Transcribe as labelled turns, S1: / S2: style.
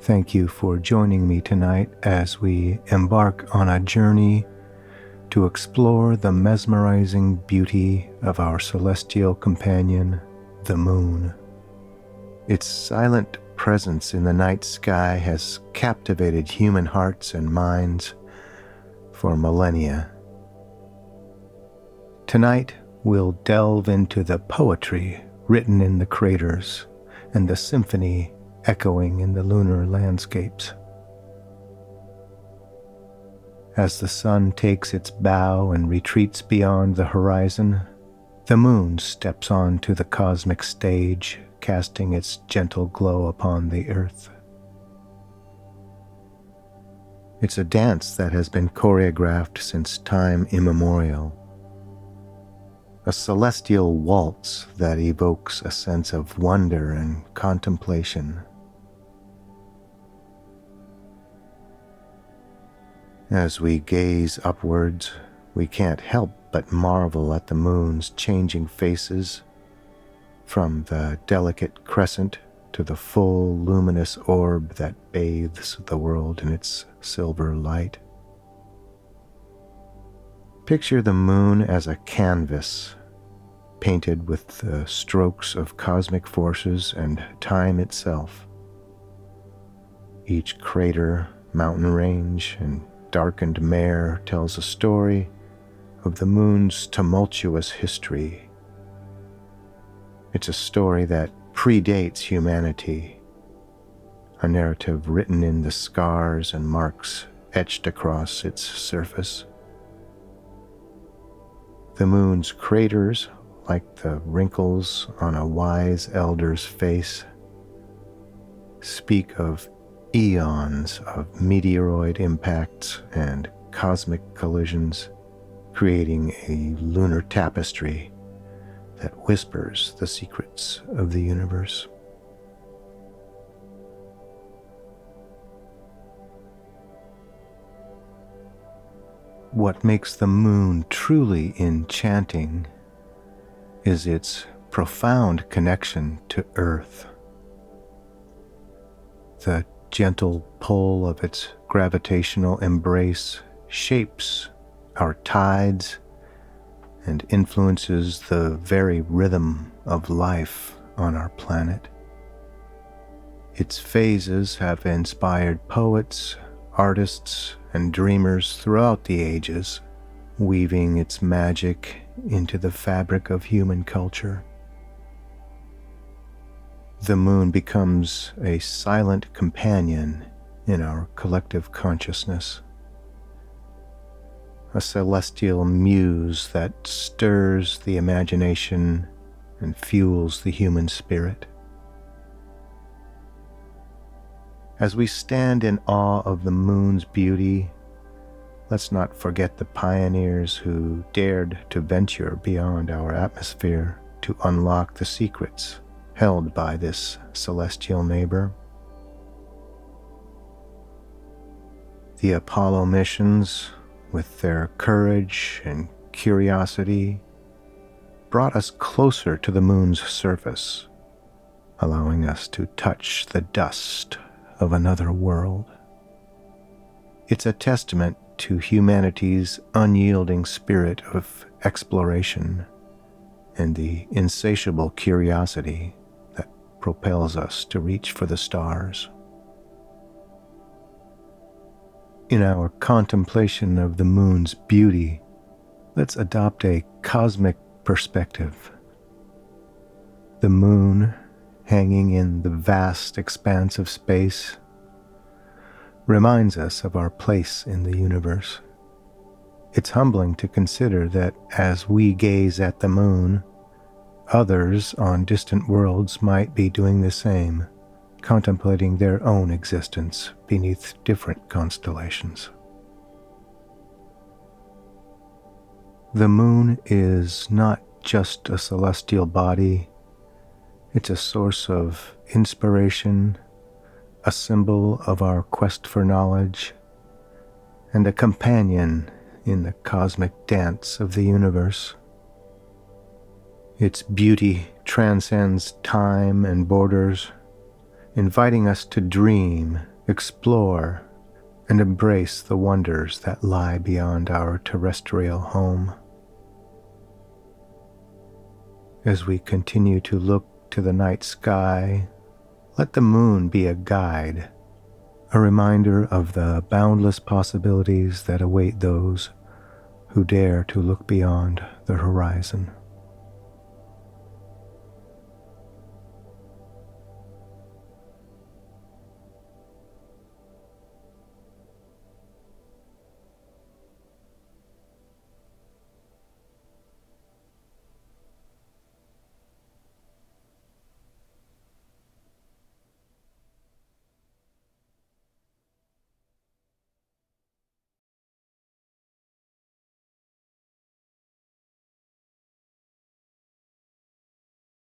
S1: Thank you for joining me tonight as we embark on a journey to explore the mesmerizing beauty of our celestial companion, the moon. Its silent presence in the night sky has captivated human hearts and minds for millennia. Tonight, we'll delve into the poetry written in the craters and the symphony echoing in the lunar landscapes. As the sun takes its bow and retreats beyond the horizon, the moon steps onto the cosmic stage, casting its gentle glow upon the earth. It's a dance that has been choreographed since time immemorial, a celestial waltz that evokes a sense of wonder and contemplation. As we gaze upwards, we can't help but marvel at the moon's changing faces, from the delicate crescent to the full luminous orb that bathes the world in its silver light. Picture the moon as a canvas, painted with the strokes of cosmic forces and time itself. Each crater, mountain range, and darkened mare tells a story of the moon's tumultuous history. It's a story that predates humanity, a narrative written in the scars and marks etched across its surface. The moon's craters, like the wrinkles on a wise elder's face, speak of eons of meteoroid impacts and cosmic collisions, creating a lunar tapestry that whispers the secrets of the universe. What makes the moon truly enchanting is its profound connection to Earth. The gentle pull of its gravitational embrace shapes our tides and influences the very rhythm of life on our planet. Its phases have inspired poets, artists, and dreamers throughout the ages, weaving its magic into the fabric of human culture. The moon becomes a silent companion in our collective consciousness, a celestial muse that stirs the imagination and fuels the human spirit. As we stand in awe of the moon's beauty, let's not forget the pioneers who dared to venture beyond our atmosphere to unlock the secrets held by this celestial neighbor. The Apollo missions, with their courage and curiosity, brought us closer to the moon's surface, allowing us to touch the dust of another world. It's a testament to humanity's unyielding spirit of exploration and the insatiable curiosity that propels us to reach for the stars. In our contemplation of the moon's beauty, let's adopt a cosmic perspective. The moon, hanging in the vast expanse of space, reminds us of our place in the universe. It's humbling to consider that as we gaze at the moon, others on distant worlds might be doing the same, contemplating their own existence beneath different constellations. The moon is not just a celestial body, it's a source of inspiration, a symbol of our quest for knowledge, and a companion in the cosmic dance of the universe. Its beauty transcends time and borders, inviting us to dream, explore, and embrace the wonders that lie beyond our terrestrial home. As we continue to look to the night sky, let the moon be a guide, a reminder of the boundless possibilities that await those who dare to look beyond the horizon.